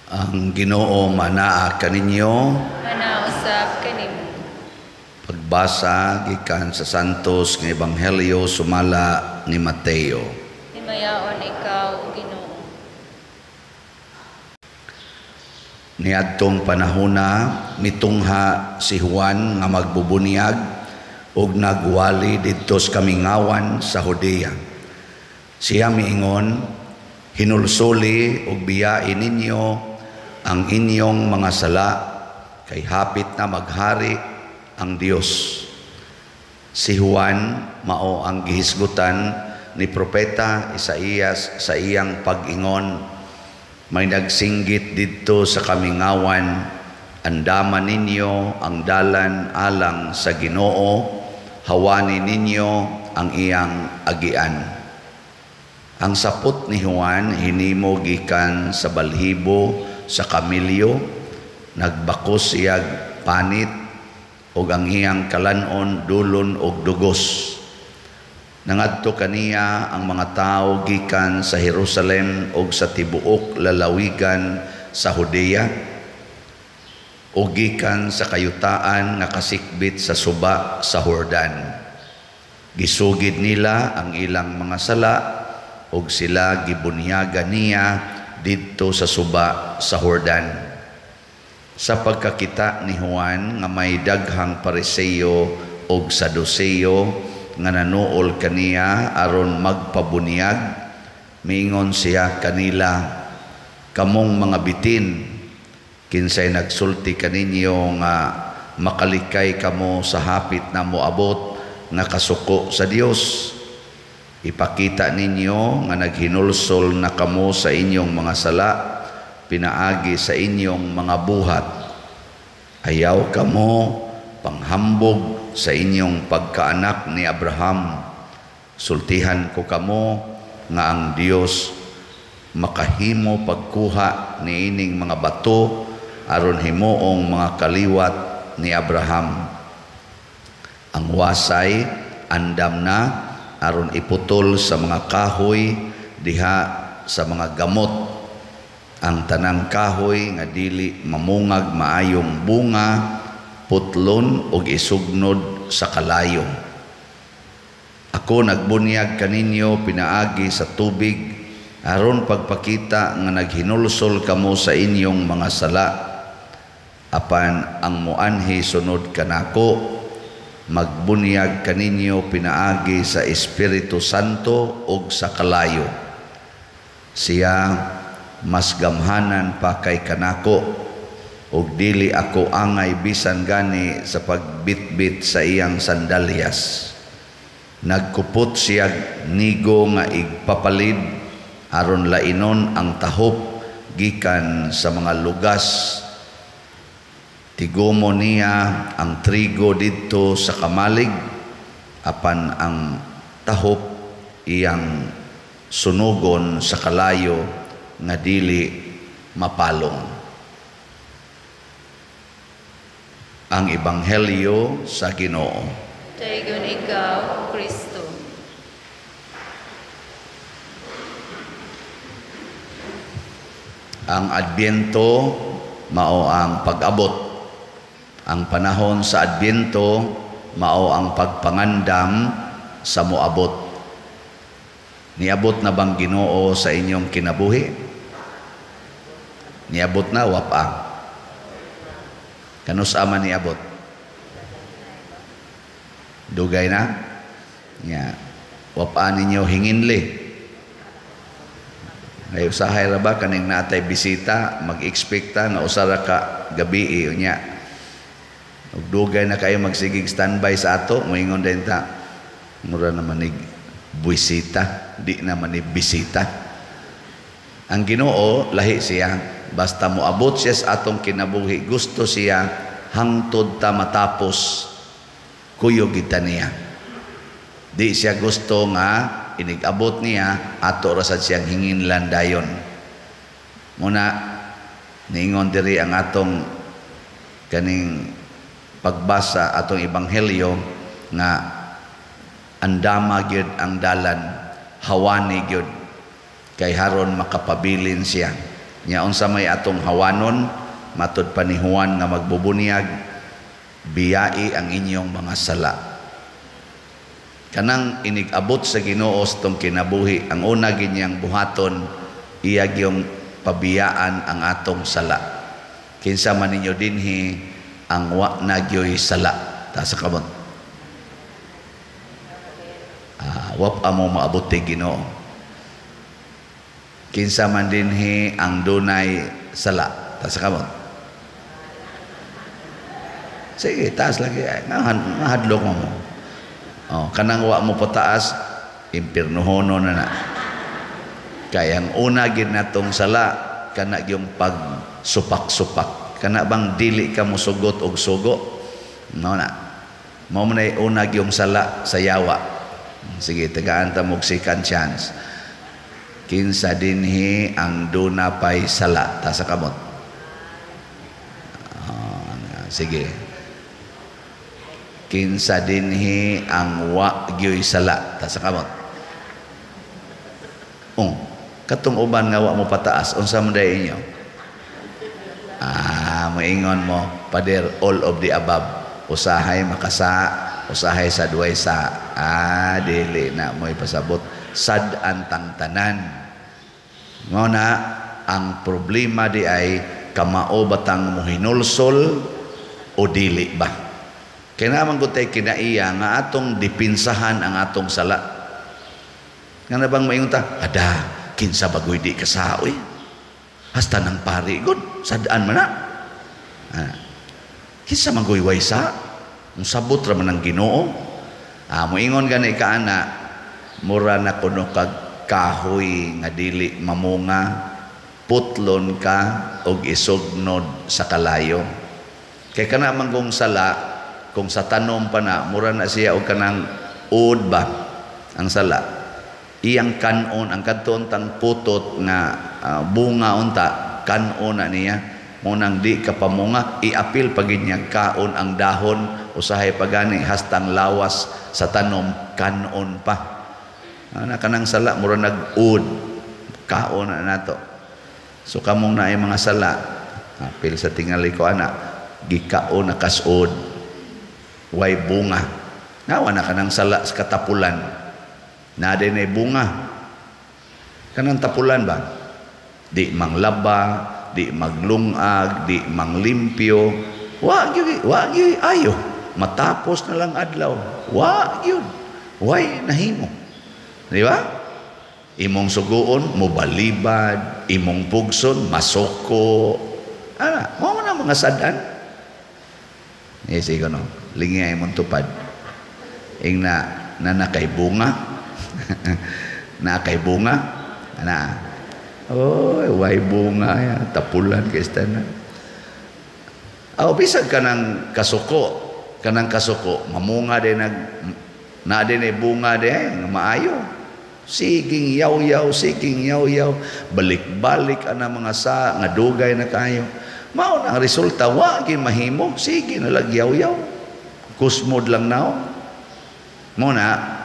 Ang Ginoo manaa kaninyo. Manausap kanimo. Pagbasa gikan sa Santos nga Ebanghelyo sumala ni Mateo. Himayaon ikaw, Ginoo. Niadtong panahona mitungha si Juan nga magbubunyag ug nagwali didto sa kamingawan sa Judea. Siya miingon, hinulsuli ug biyain ninyo ang inyong mga sala kay hapit na maghari ang Dios. Si Juan mao ang gihisgutan ni propeta Isaías sa iyang pag-ingon, may nagsinggit didto sa kamingawan, andaman ninyo ang dalan alang sa Ginoo, hawani ninyo ang iyang agian. Ang sapot ni Juan hinimo gikan sa balhibo sa kamilyo, nagbakos siyag panit ug ang iyang kalanon dulon og dugos. Nangadto kaniya ang mga tawo gikan sa Jerusalem ug sa tibuok lalawigan sa Judea ug gikan sa kayutaan nga kasikbit sa suba sa Jordan. Gisugid nila ang ilang mga sala ug sila gibunyagan niya didto sa suba sa Jordan. Sa pagkakita ni Juan nga may daghang Pariseo ug Saduceo nga nanuol kaniya aron magpabunyag, miingon siya kanila, kamong mga bitin, kinsay nagsulti kaninyo nga makalikay kamo sa hapit na moabot nga kasuko sa Dios. Ipakita ninyo nga naghinulsol na kamo sa inyong mga sala, pinaagi sa inyong mga buhat. Ayaw kamo panghambog sa inyong pagkaanak ni Abraham. Sultihan ko kamo nga ang Dios makahimo pagkuha ni ining mga bato aron himuong mga kaliwat ni Abraham. Ang wasay andam na aron iputol sa mga kahoy diha sa mga gamot, ang tanang kahoy nga dili mamungag maayong bunga, putlon ug isugnod sa kalayo. Ako nagbunyag kaninyo pinaagi sa tubig aron pagpakita nga naghinulsol kamo sa inyong mga sala, apan ang muanhi sunod kanako magbunyag kaninyo pinaagi sa Espiritu Santo ug sa kalayo. Siya mas gamhanan pa kay kanako ug dili ako angay bisan gani sa pagbitbit sa iyang sandalyas. Nagkupot siya nigo nga igpapalid aron lainon ang tahop gikan sa mga lugas. Tigumo niya ang trigo didto sa kamalig, apan ang tahop iyang sunugon sa kalayo nga dili mapalong. Ang Ebanghelyo sa Ginoo. Dayon ikaw, Kristo. Ang Adbyento mao ang pag-abot. Ang panahon sa Adbyento mao ang pagpangandam sa moabot. Niabot na bang Ginoo sa inyong kinabuhi? Niabot na wapa. Kanus ama niabot? Dugay na? Ya. Wapa ninyo hinginli. Ay usahay ra ba kaning natay bisita, mag-expecta nga usara ka gabi unya. Ug dugay na kayo magsigig standby sa ato, moingon din ta. Mura naman ni buisita, di naman ni bisita. Ang Ginoo lahi siya, basta moabot siya sa atong kinabuhi, gusto siya hangtod ta matapos kuyog kita niya. Di siya gusto nga inigabot niya ato ra sad siyang hinginlan dayon. Muna niingon diri ang atong kaning pagbasa atong Ebanghelyo nga andama gyud ang dalan, hawani gyud kay haron makapabilin siya. Nya unsa may atong hawanon matud pa ni Juan nga magbubunyag, biyai ang inyong mga sala. Kanang inigabot sa Ginoo tong kinabuhi, ang una ginyang buhaton iya gyung pabiyaan ang atong sala. Kinsa man ninyo dinhi ang wa nagyoy sala, ta sa kamot. Wa pa mo maabot ti Ginoo. Kinsa man dinhi ang dunay sala, ta sa kamot. Sige, taas lagi. Mahadlok mo. Kanang wa mo pataas, impirnohono na. Kaya ang una gid natong sala, kana yung pagsupak-supak. Kana bang dili ka mo sugot og sugo? No na. Mao man ay una yung sala sa yawa. Sige, tagaan ta mo second chance. Kinsa dinhi ang duna pay sala, ta sa kamot. Sige. Kinsa dinhi ang wa gyoy sala, ta sa kamot. Katong uban nga wa mo pataas, unsa man day inyo? Moingon mo, Pader, all of the above. Usahay makasa, usahay sa duway sa. Dili na mo'y pasabot. Sad antang tanan. Nguna, ang problema di ay kamao batang mo hinulsol o dili ba? Kaya naman ko tayo kinaiya nga atong dipinsahan ang atong sala. Nga na bang maingon ta? Kinsa bagoy di kasaoy. Hasta ng pari good. Sadaan man na. Kinsa magoy waysa. Ang sabot ra man ang Ginoo. Moingon gani ka ana, mura na kuno kag kahoy nga dili mamunga, putlon ka og isugnod sa kalayo. Kay kana man kung sala, kung sa tanom pa na, mura na siya og kanang uod ba ang sala. Iyang kanon, ang kadton tang putot nga bunga unta, kanon na niya. Munang di ka pamunga, iapil pagid niya kaon ang dahon, usahay pagani hastang lawas sa tanom, kanon pa. Kanang sala, mura nag-ud, kaon na nato. So kamong na ay mga sala, apil sa tingali ko ana, gikaon na kasod, way bunga. Nawa na kanang sala sa katapulan. Na din ay bunga. Kanang tapulan ba? Di manglaba, di maglungag, di manglimpyo. Wa gyud ayo. Matapos na lang adlaw. Wa gyud. Way nahimo. Di ba? Imong suguon mobalibad, imong pugson masoko. Mao na mga sadan. Sige no. Lingi imong tupad. Ing na kay bunga. Na kay bunga way bunga ya, tapulan kay istana. Bisag kanang kasuko mamunga din na din ay bunga din maayo, siging yaw balik-balik ana mga sa nga dugay na kayo. Mao na ang resulta, wa gyud mahimo, sige na lag yaw kusmod lang now. Mo na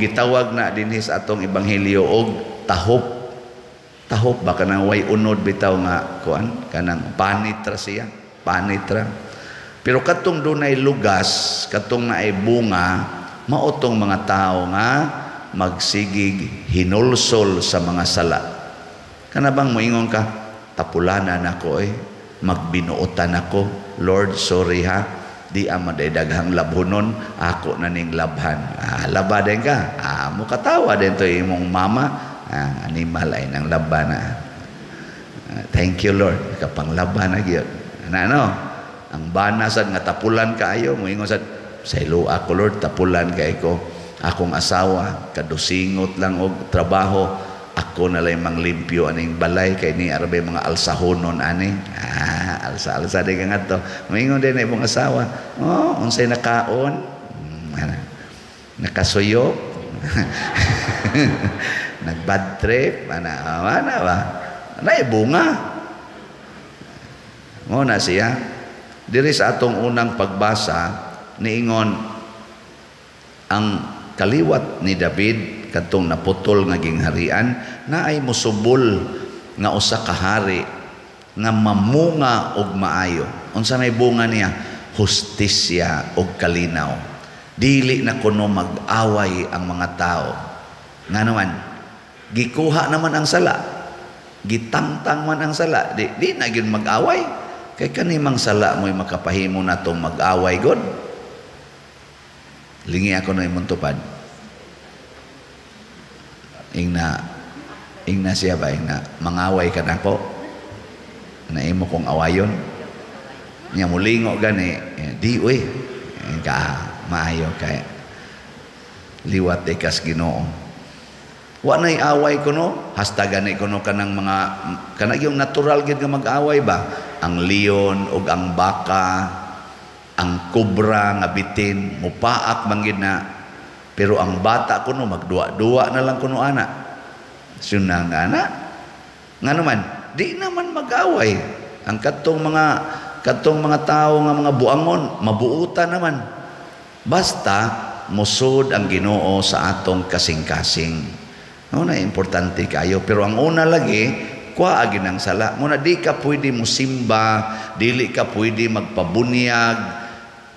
gitawag na dinhi sa atong ebanghelyo og tahop ba kanang way unod bitaw nga kuan kanang panitra siya, panitra. Pero katong dunay lugas, katong naay bunga, mao tong mga tao nga magsigig hinulsol sa mga sala. Kana bang moingon ka, tapulanan ako magbinuotan ako, Lord sorry ha. Di amaday daghang labhonon, ako na ning labhan. Laba din ka. Mukatawa din to imong mama. Animal ay nang laban na. Thank you Lord. Kapang laban na gyud. Ang banasad nga tapulan kaayo, moingon sad, saylo ako Lord, tapulan kay ko. Akong asawa, kadusingot lang og trabaho. Ako na lang manglimpyo aning balay kay ni arabay mga alsahonon ani. Alsa di ka nga to. Maingon din na ibong asawa. Unsay nakaon. Nakasuyo. Nagbad trip. Ana ba? Naibunga. Muna siya. Diri sa atong unang pagbasa, niingon ang kaliwat ni David katong naputol nga gingharian na ay musubol nga usa ka hari nga mamunga og maayo. Unsa may bunga niya? Hustisya og kalinaw. Dili na kuno mag-away ang mga tao. Nga naman, gikuha naman ang sala. Gitangtang man ang sala. Di na gyud mag-away. Kay kanimang sala mo'y makapahimo na itong mag-away god. Lingi ako na imong tupad. Ingna siya ba? Mangaway ka na po. Na imo kong awayon. Niya mulingo gani. Di uy. Maayo kay liwat ikas Ginoo. Wa na'y away kuno. Hasta gani kuno kanang mga kanang yung natural gid nga mag-away ba? Ang leon ug ang baka, ang kubra nga bitin, mupaak man gid na. Pero ang bata kuno magduwa-duwa na lang kuno ana. Sunang ana. Nga naman, di naman mag-away. Ang katong mga tao nga mga buangon, mabuutan naman. Basta musod ang Ginoo sa atong kasing-kasing. No na importante kayo, pero ang una lagi kuha agin ang sala. Muna di ka pwede musimba, dili ka pwede magpabunyag,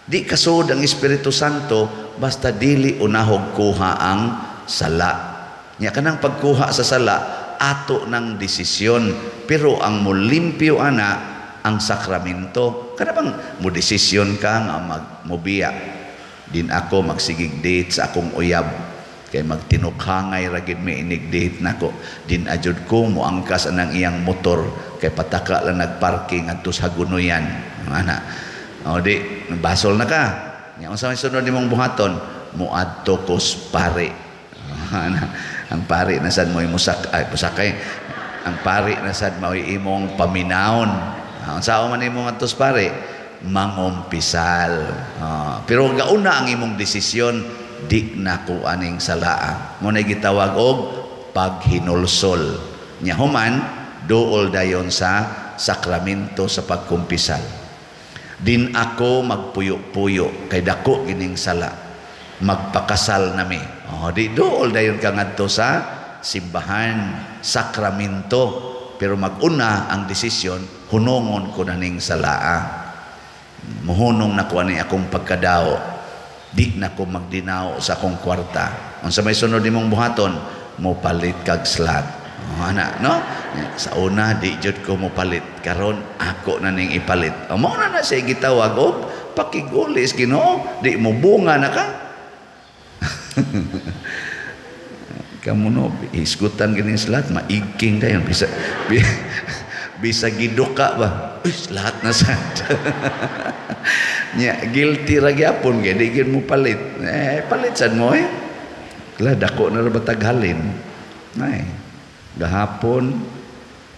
di kasud ang Espiritu Santo basta dili unahog kuha ang sala. Nya kanang pagkuha sa sala ato ng desisyon, pero ang mulimpyo ana ang sakramento. Kana bang mo desisyon ka nga magmubiya. Din ako magsigig date sa akong uyab. Kay magtinukhangay ragid may inig-date nako. Din ajud ko mo angkas anang iyang motor kay pataka lang nagparking adto sa Hagunoyan. Ana. O di basol na ka. Nya unsa may sunod nimong buhaton? Moadto ko pare. Ana. Ang pare na sad mo'y musakay. Ang pare na sad mo'y imong paminaon. Unsa man imong adtos pare? Mangumpisal. Pero gauna ang imong desisyon, di na ko aning salaa. Muna gitawag og paghinulsol. Nya human duol dayon sa sakramento sa pagkumpisal. Din ako magpuyo-puyo kay dako gining sala. Magpakasal nami. Di duol dayon ka ngadto sa simbahan, sakramento. Pero maguna ang desisyon, hunongon ko na ning salaa. Muhunong na ko ani akong pagkadao. Di na ko magdinaw sa akong kwarta. Unsa may sunod nimong buhaton? Mopalit kag slat. Ana, no? Sa una di jud ko mopalit. Karon ako na ning ipalit. Mao na siya gitawag og pakigulis Ginoo. Di mo bunga na ka. Kamu no iskutan gini slat maigking dayon bisa giduka ba? Lahat na sad. Nya guilty ra gyapon kay di gyud mo palit. Palit sad mo Kala dako na ra batag halin. Gahapon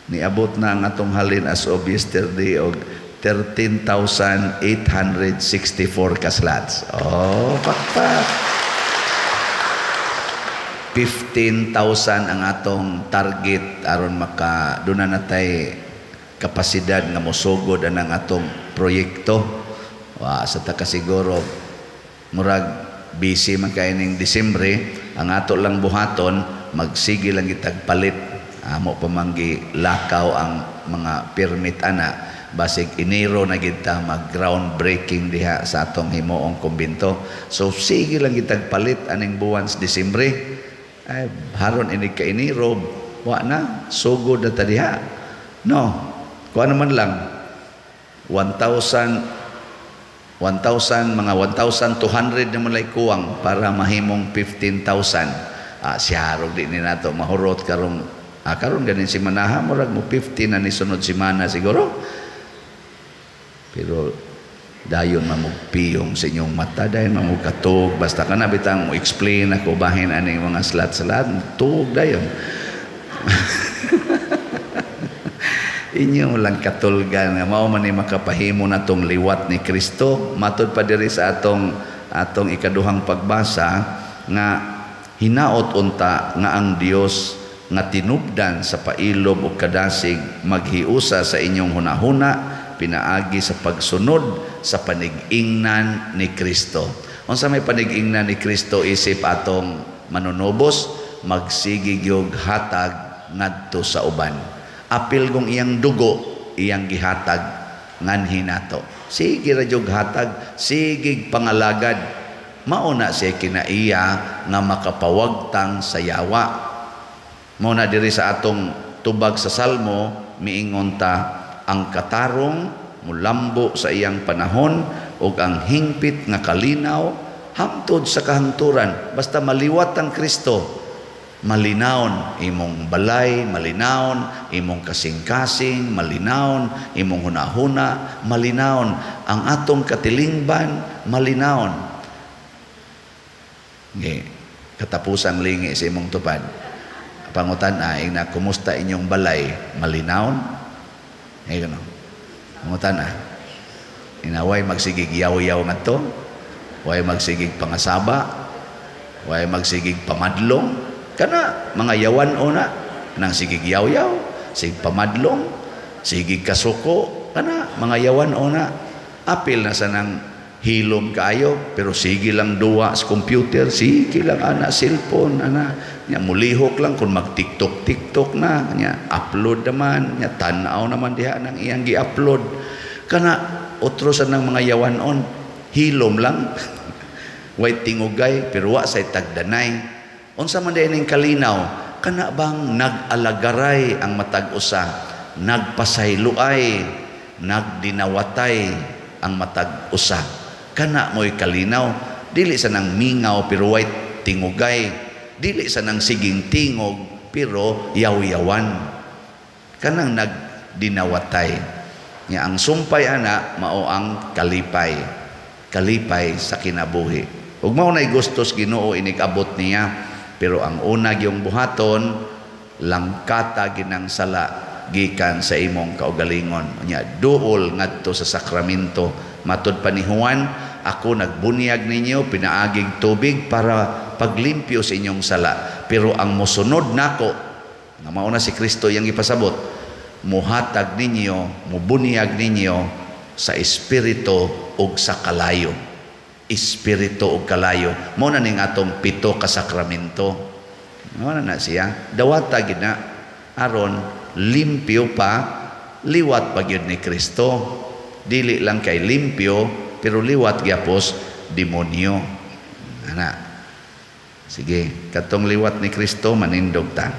niabot na ang atong halin as of yesterday og 13,864 ka slots. Pakpak. 15,000 ang atong target aron maka doon na natay kapasidad nga mosugod anang atong proyekto. Sa takasiguro murag busy man kay ning Disyembre, ang ato lang buhaton magsige lang gitag palit. Amo pamanggi lakaw ang mga permit ana basig Enero na gid ta mag groundbreaking diha sa atong himuong kumbento. So sige lang gitag palit aning buwan sa Disyembre. Ay haron ini ka Enero wa na sugod na ta diha. No. Kuha naman lang 1,200 mga 1,200 naman lay kuwang para mahimong 15,000. Siharog di ni nato mahurot karong karon ganin si manaha murag mo 15 na ni sunod semana siguro. Pero dayon mamugpiyong sa inyong mata dayon mamugkatog basta kana bitang mo explain ako bahin aning mga slat-slat tug dayon. Inyo lang katulgan nga mao man ni makapahimo natong liwat ni Kristo. Matud pa diri sa atong ikaduhang pagbasa nga hinaot unta nga ang Dios nga tinubdan sa pailob ug kadasig maghiusa sa inyong hunahuna pinaagi sa pagsunod sa panig-ingnan ni Kristo. Unsa may panig-ingnan ni Kristo isip atong manunobos magsigig og hatag ngadto sa uban. Apil kong iyang dugo iyang gihatag nganhi nato. Sige ra jud hatag, sige pangalagad. Mauna siya kinaiya nga makapawagtang sa yawa. Mauna diri sa atong tubag sa Salmo, miingon ta, ang katarong mulambo sa iyang panahon ug ang hingpit nga kalinaw hangtod sa kahangturan. Basta maliwat ang Kristo, malinawon imong balay, malinawon imong kasing-kasing, malinawon imong hunahuna, malinawon ang atong katilingban, malinawon. Katapusang lingi sa imong tupad. Pangutan ay na kumusta inyong balay, malinawon? Gano. Pangutan inaway magsigig yaw-yaw ngadto, way magsigig pangasaba, way magsigig pamadlong. Kana mga yawan una nang sigig yaw-yaw, sig pamadlong, sigig kasuko, kana mga yawan una. Apil na sa nang hilom kayo, pero sige lang duwa sa computer, sige lang ana cellphone, ana nya mulihok lang kung mag-tiktok na, nya upload naman, nya tanaw naman diha nang iyang gi-upload. Kana otro sa nang mga yawanon, hilom lang. Way tingugay pero wa say tagdanay. Unsa man dining kalinaw, kana bang nag-alagaray ang matag usa, nagpasayloay, nagdinawatay ang matag usa. Kana mo'y kalinaw, dili sa nang mingaw pero way tingugay, dili sa nang siging tingog pero yaw-yawan. Kanang nagdinawatay. Nya ang sumpay ana mao ang kalipay. Kalipay sa kinabuhi. Ug mao nay gustos Ginoo inikabot niya, pero ang una gyung buhaton langkata ginang sala gikan sa imong kaugalingon. Nya duol ngadto sa sakramento. Matod pa ni Juan, ako nagbunyag ninyo pinaaging tubig para paglimpyo sa inyong sala. Pero ang mosunod nako, nga mauna si Kristo yang ipasabot, muhatag ninyo, mubunyag ninyo sa espiritu ug sa kalayo. Espiritu ug kalayo. Mao na ning atong 7 ka sakramento. Mao na siya. Dawata gid na aron limpyo pa, liwat pa gyud ni Kristo. Dili lang kay limpyo pero liwat gyapos demonyo. Ana. Sige, katong liwat ni Kristo manindog ta.